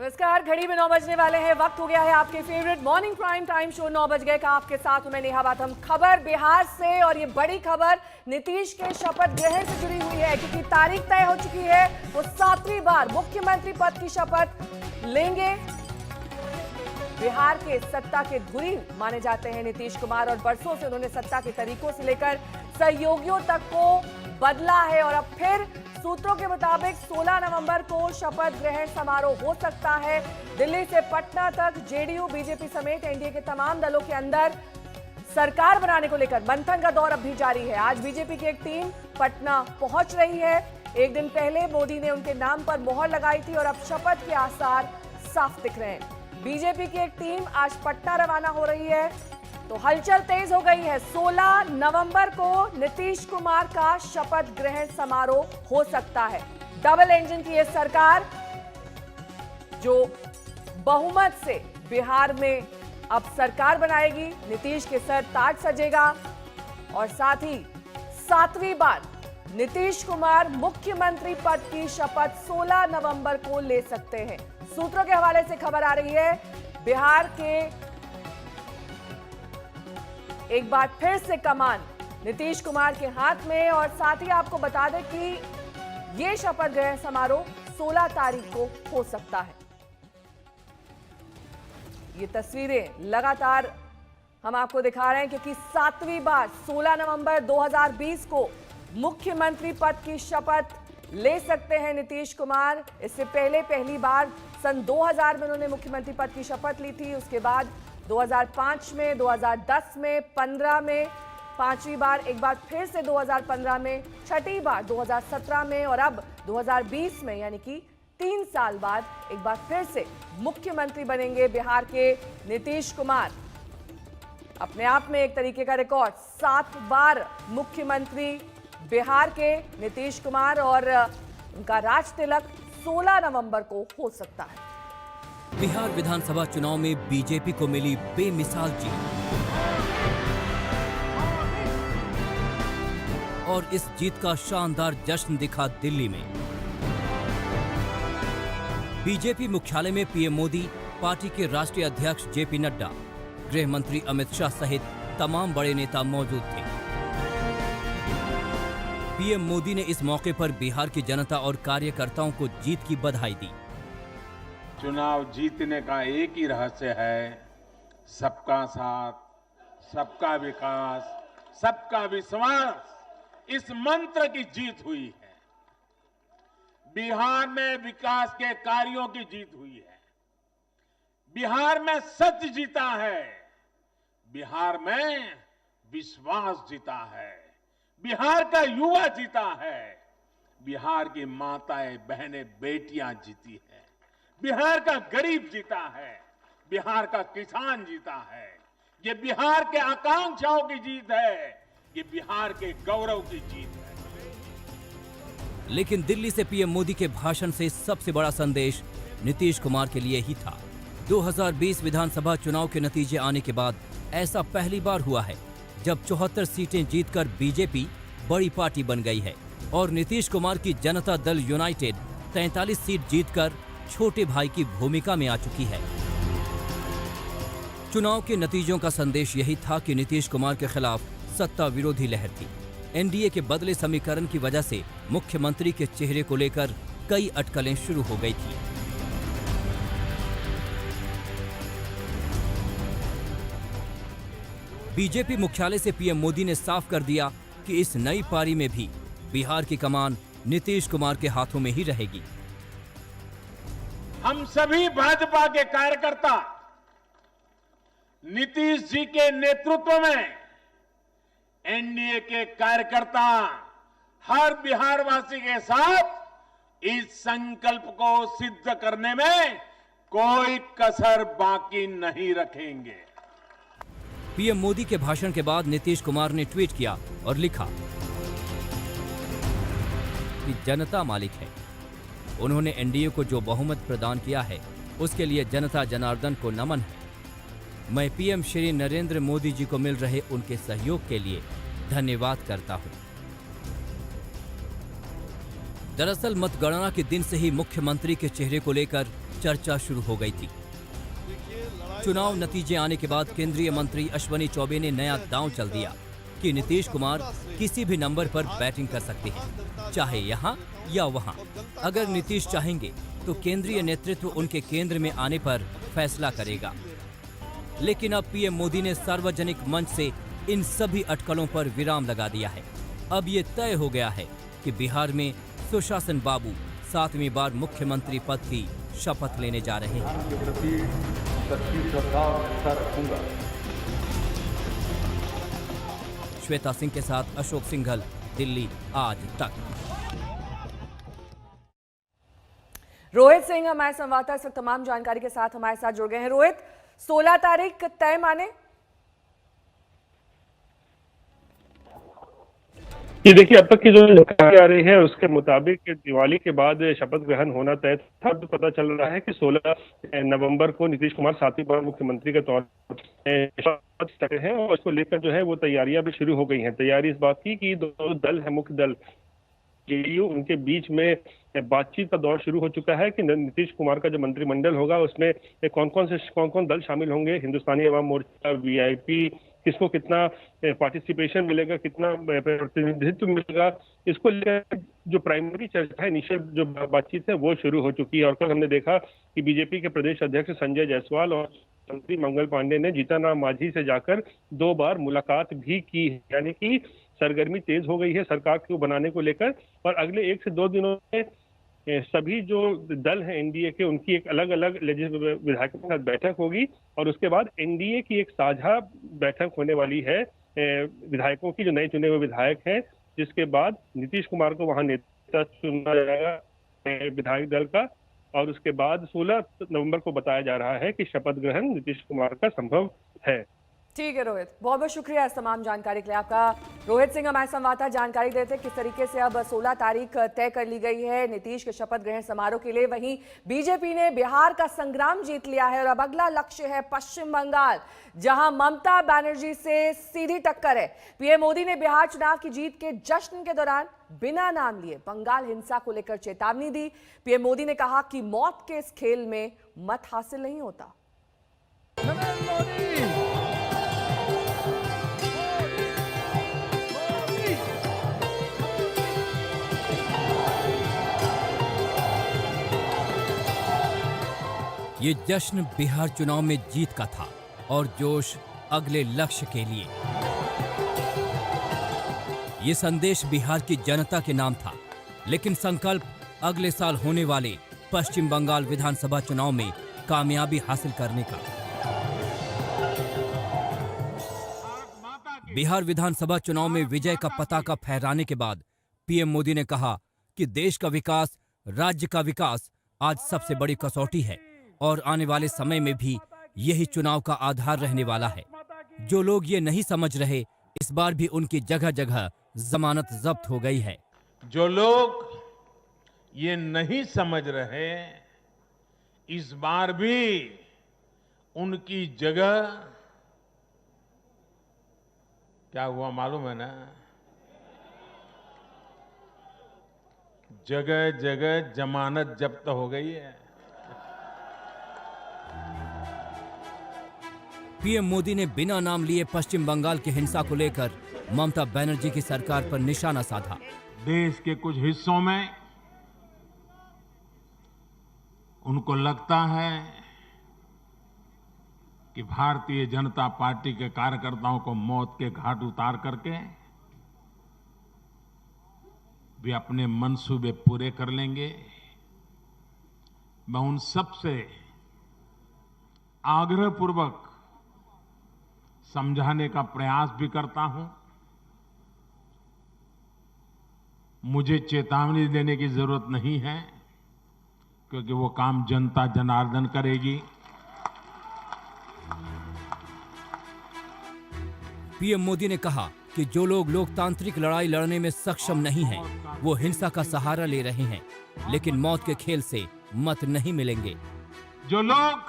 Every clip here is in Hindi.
नमस्कार, घड़ी में 9 बजने वाले हैं। वक्त हो गया है आपके favourite morning prime time show 9 बज गए का। आपके साथ हूं मैं नेहा बाथम। खबर बिहार से, और ये बड़ी खबर नीतीश के शपथ ग्रहण से जुड़ी हुई है, क्योंकि तारीख तय हो चुकी है। वो 7वीं बार मुख्यमंत्री पद की शपथ लेंगे। बिहार के सत्ता के धुरी माने जाते हैं नीतीश कुमार, और बरसों से उन्होंने सत्ता के तरीकों से लेकर सहयोगियों तक को बदला है। और अब फिर सूत्रों के मुताबिक 16 नवंबर को शपथ ग्रहण समारोह हो सकता है। दिल्ली से पटना तक जेडीयू, बीजेपी समेत एनडीए के तमाम दलों के अंदर सरकार बनाने को लेकर मंथन का दौर अब भी जारी है। आज बीजेपी की एक टीम पटना पहुंच रही है। एक दिन पहले मोदी ने उनके नाम पर मोहर लगाई थी, और अब शपथ के आसार साफ दिख रहे हैं। बीजेपी की एक टीम आज पटना रवाना हो रही है, तो हलचल तेज हो गई है। 16 नवंबर को नीतीश कुमार का शपथ ग्रहण समारोह हो सकता है। डबल इंजन की यह सरकार जो बहुमत से बिहार में अब सरकार बनाएगी, नीतीश के सर ताज सजेगा, और साथ ही 7वीं बार नीतीश कुमार मुख्यमंत्री पद की शपथ 16 नवंबर को ले सकते हैं। सूत्रों के हवाले से खबर आ रही है, बिहार के एक बार फिर से कमान नीतीश कुमार के हाथ में। और साथ ही आपको बता दें कि यह शपथ ग्रहण समारोह 16 तारीख को हो सकता है। ये तस्वीरें लगातार हम आपको दिखा रहे हैं, क्योंकि 7वीं बार 16 नवंबर 2020 को मुख्यमंत्री पद की शपथ ले सकते हैं नीतीश कुमार। इससे पहले पहली बार सन 2000 में उन्होंने मुख्यमंत्री पद की शपथ ली थी। उसके बाद 2005 में, 2010 में, 15 में 5वीं बार, एक बार फिर से 2015 में, 6ठी बार 2017 में, और अब 2020 में, यानी कि 3 साल बाद एक बार फिर से मुख्यमंत्री बनेंगे बिहार के नीतीश कुमार। अपने आप में एक तरीके का रिकॉर्ड, 7 बार मुख्यमंत्री बिहार के नीतीश कुमार, और उनका राज तिलक 16 नवंबर को हो सकता है। बिहार विधानसभा चुनाव में बीजेपी को मिली बेमिसाल जीत, और इस जीत का शानदार जश्न दिखा दिल्ली में। बीजेपी मुख्यालय में पीएम मोदी, पार्टी के राष्ट्रीय अध्यक्ष जेपी नड्डा, गृह मंत्री अमित शाह सहित तमाम बड़े नेता मौजूद थे। पीएम मोदी ने इस मौके पर बिहार की जनता और कार्यकर्ताओं को जीत की बधाई दी। चुनाव जीतने का एक ही रहस्य है, सबका साथ, सबका विकास, सबका विश्वास। इस मंत्र की जीत हुई है। बिहार में विकास के कार्यों की जीत हुई है। बिहार में सच जीता है। बिहार में विश्वास जीता है। बिहार का युवा जीता है। बिहार की माताएं, बहनें, बेटियां जीती है। बिहार का गरीब जीता है। बिहार का किसान जीता है। ये बिहार के आकांक्षाओं की जीत है। ये बिहार के गौरव की जीत है। लेकिन दिल्ली से पीएम मोदी के भाषण से सबसे बड़ा संदेश नीतीश कुमार के लिए ही था। 2020 विधानसभा चुनाव के नतीजे आने के बाद ऐसा पहली बार हुआ है जब 74 सीटें जीतकर बीजेपी बड़ी पार्टी बन गई है, और नीतीश कुमार की जनता दल यूनाइटेड 43 सीट जीतकर छोटे भाई की भूमिका में आ चुकी है। चुनाव के नतीजों का संदेश यही था कि नीतीश कुमार के खिलाफ सत्ता विरोधी लहर थी। एनडीए के बदले समीकरण की वजह से मुख्यमंत्री के चेहरे को लेकर कई अटकलें शुरू हो गई थी। बीजेपी मुख्यालय से पीएम मोदी ने साफ कर दिया कि इस नई पारी में भी बिहार की कमान नीतीश कुमार के हाथों में ही रहेगी। हम सभी भाजपा के कार्यकर्ता नीतीश जी के नेतृत्व में, एनडीए के कार्यकर्ता हर बिहारवासी के साथ इस संकल्प को सिद्ध करने में कोई कसर बाकी नहीं रखेंगे। पीएम मोदी के भाषण के बाद नीतीश कुमार ने ट्वीट किया और लिखा कि जनता मालिक है। उन्होंने एनडीए को जो बहुमत प्रदान किया है उसके लिए जनता जनार्दन को नमन है। मैं पीएम श्री नरेंद्र मोदी जी को मिल रहे उनके सहयोग के लिए धन्यवाद करता हूं। दरअसल मतगणना के दिन से ही मुख्यमंत्री के चेहरे को लेकर चर्चा शुरू हो गई थी। चुनाव नतीजे आने के बाद केंद्रीय मंत्री अश्विनी चौबे ने नया दांव चल दिया कि नीतीश कुमार किसी भी नंबर पर बैटिंग कर सकते हैं, चाहे यहाँ या वहाँ। अगर नीतीश चाहेंगे तो केंद्रीय नेतृत्व उनके केंद्र में आने पर फैसला करेगा। लेकिन अब पीएम मोदी ने सार्वजनिक मंच से इन सभी अटकलों पर विराम लगा दिया है। अब ये तय हो गया है कि बिहार में सुशासन बाबू 7वीं बार मुख्यमंत्री पद की शपथ लेने जा रहे हैं। के प्रति सच्ची श्रद्धा और निष्ठा रखूंगा। श्वेता सिंह के साथ अशोक सिंघल, दिल्ली आज तक। रोहित सिंह हमारे संवाददाता इस वक्त तमाम जानकारी के साथ हमारे साथ जुड़ गए हैं। रोहित, 16 तारीख तय माने? ये देखिए, अब तक की जो जानकारी आ रही है उसके मुताबिक दिवाली के बाद शपथ ग्रहण होना तय था। तो पता चल रहा है कि 16 नवंबर को नीतीश कुमार 7वीं बार मुख्यमंत्री के तौर पर शपथ लेते हैं और उसको लेकर जो है वो तैयारियां भी शुरू हो गई हैं। तैयारी इस बात की कि दो दल है, मुख्य दल जेडीयू, उनके बीच में बातचीत का दौर शुरू हो चुका है कि नीतीश कुमार का जो मंत्रिमंडल होगा उसमें कौन कौन दल शामिल होंगे। हिंदुस्तानी अवाम मोर्चा, वीआईपी, किसको कितना पार्टिसिपेशन मिलेगा, कितना प्रतिनिधित्व मिलेगा, इसको लेकर जो प्राइमरी चर्चा है, इनिशियल जो बातचीत है वो शुरू हो चुकी है। और कल हमने देखा कि बीजेपी के प्रदेश अध्यक्ष संजय जायसवाल और मंत्री मंगल पांडे ने जीतन मांझी से जाकर 2 बार मुलाकात भी की है। यानी कि सरगर्मी तेज हो गई है सरकार को बनाने को लेकर। और अगले 1 से 2 दिनों में सभी जो दल हैं एनडीए के, उनकी एक अलग अलग विधायकों के साथ बैठक होगी और उसके बाद एनडीए की एक साझा बैठक होने वाली है विधायकों की, जो नए चुने हुए विधायक हैं, जिसके बाद नीतीश कुमार को वहां नेता चुना जाएगा विधायक दल का। और उसके बाद 16 नवंबर को बताया जा रहा है कि शपथ ग्रहण नीतीश कुमार का संभव है। ठीक है रोहित, बहुत बहुत शुक्रिया इस तमाम जानकारी के लिए आपका। रोहित सिंह हमारे संवाददाता जानकारी देते किस तरीके से अब 16 तारीख तय कर ली गई है नीतीश के शपथ ग्रहण समारोह के लिए। वहीं बीजेपी ने बिहार का संग्राम जीत लिया है और अब अगला लक्ष्य है पश्चिम बंगाल, जहां ममता बनर्जी से सीधी टक्कर है। पीएम मोदी ने बिहार चुनाव की जीत के जश्न के दौरान बिना नाम लिए बंगाल हिंसा को लेकर चेतावनी दी। पीएम मोदी ने कहा कि मौत के इस खेल में मत हासिल नहीं होता। ये जश्न बिहार चुनाव में जीत का था और जोश अगले लक्ष्य के लिए। ये संदेश बिहार की जनता के नाम था, लेकिन संकल्प अगले साल होने वाले पश्चिम बंगाल विधानसभा चुनाव में कामयाबी हासिल करने का। बिहार विधानसभा चुनाव में विजय का पताका फहराने के बाद पीएम मोदी ने कहा कि देश का विकास, राज्य का विकास आज सबसे बड़ी कसौटी है और आने वाले समय में भी यही चुनाव का आधार रहने वाला है। जो लोग ये नहीं समझ रहे, इस बार भी उनकी जगह जगह जमानत जब्त हो गई है। जो लोग ये नहीं समझ रहे, इस बार भी उनकी जगह, क्या हुआ मालूम है ना, जगह जगह जमानत जब्त हो गई है। पीएम मोदी ने बिना नाम लिए पश्चिम बंगाल की हिंसा को लेकर ममता बनर्जी की सरकार पर निशाना साधा। देश के कुछ हिस्सों में उनको लगता है कि भारतीय जनता पार्टी के कार्यकर्ताओं को मौत के घाट उतार करके वे अपने मंसूबे पूरे कर लेंगे। मैं उन सब से आग्रहपूर्वक समझाने का प्रयास भी करता हूं। मुझे चेतावनी देने की जरूरत नहीं है, क्योंकि वो काम जनता जनार्दन करेगी। पीएम मोदी ने कहा कि जो लोग लोकतांत्रिक लड़ाई लड़ने में सक्षम नहीं हैं, वो हिंसा का सहारा ले रहे हैं, लेकिन मौत के खेल से मत नहीं मिलेंगे। जो लोग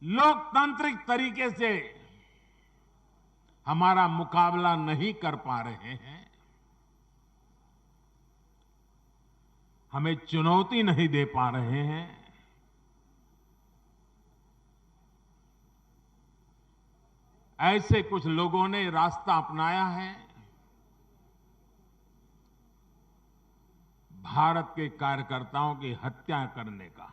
लोकतांत्रिक तरीके से हमारा मुकाबला नहीं कर पा रहे हैं, हमें चुनौती नहीं दे पा रहे हैं, ऐसे कुछ लोगों ने रास्ता अपनाया है भारत के कार्यकर्ताओं की हत्या करने का।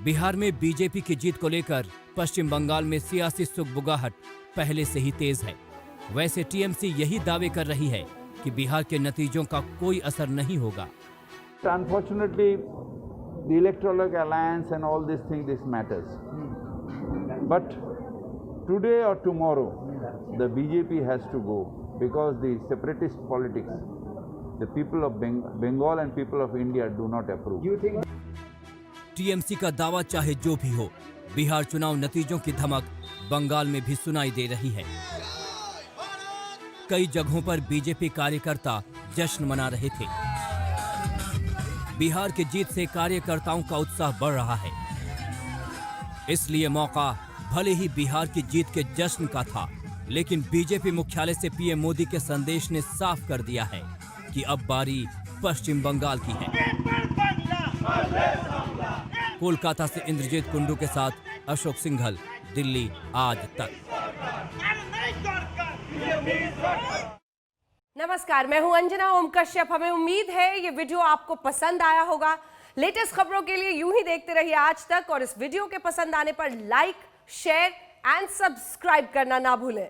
बिहार में बीजेपी की जीत को लेकर पश्चिम बंगाल में सियासी सुगबुगाहट पहले से ही तेज है। वैसे टीएमसी यही दावे कर रही है कि बिहार के नतीजों का कोई असर नहीं होगा। Unfortunately, the electoral alliance and all these things, this matters. But today or tomorrow, the BJP has to go because the separatist politics, the people of Bengal and people of India do not approve. TMC का दावा चाहे जो भी हो, बिहार चुनाव नतीजों की धमक बंगाल में भी सुनाई दे रही है। कई जगहों पर बीजेपी कार्यकर्ता जश्न मना रहे थे। बिहार की जीत से कार्यकर्ताओं का उत्साह बढ़ रहा है, इसलिए मौका भले ही बिहार की जीत के जश्न का था, लेकिन बीजेपी मुख्यालय से पीएम मोदी के संदेश ने साफ कर दिया है कि अब बारी पश्चिम बंगाल की है। कोलकाता से इंद्रजीत कुंडू के साथ अशोक सिंघल, दिल्ली आज तक। नमस्कार, मैं हूं अंजना ओम कश्यप। हमें उम्मीद है ये वीडियो आपको पसंद आया होगा। लेटेस्ट खबरों के लिए यूं ही देखते रहिए आज तक, और इस वीडियो के पसंद आने पर लाइक, शेयर एंड सब्सक्राइब करना ना भूलें।